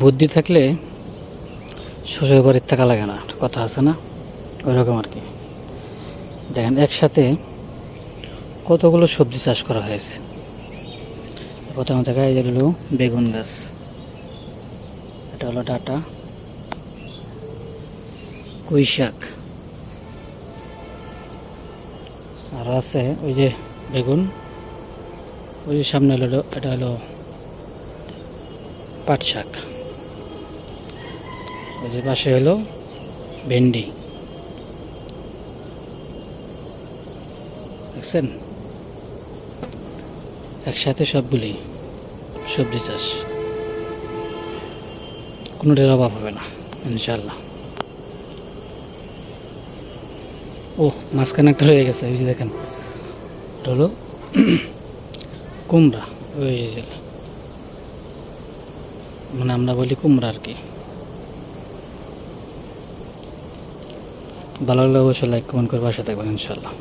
বুদ্ধি থাকলে শ্বশুর বাড়ির থাকা লাগে না, কথা আছে না, ওই রকম আর কি। দেখেন একসাথে কতগুলো সবজি চাষ করা হয়েছে। প্রথমে দেখা এই যে হলো বেগুন গাছ, এটা হলো ডাঁটা, পুঁই শাক, আর আছে ওই যে বেগুন, ওই যে সামনে হলো এটা হলো পাট শাক, ওই যে পাশে হলো ভেন্ডি, দেখছেন একসাথে সবগুলি সবজি চাষ, কোনোটার অভাব হবে না ইনশাল্লাহ। ও মাঝখানে একটা রয়ে গেছে, ওই যে দেখেন এটা হলো কুমড়া, ওই যে মানে আমরা বলি কুমড়া আর কি। ভালো লাগলে অবশ্যই লাইক কমেন্ট করে পাশে থাকবেন ইনশাল্লাহ।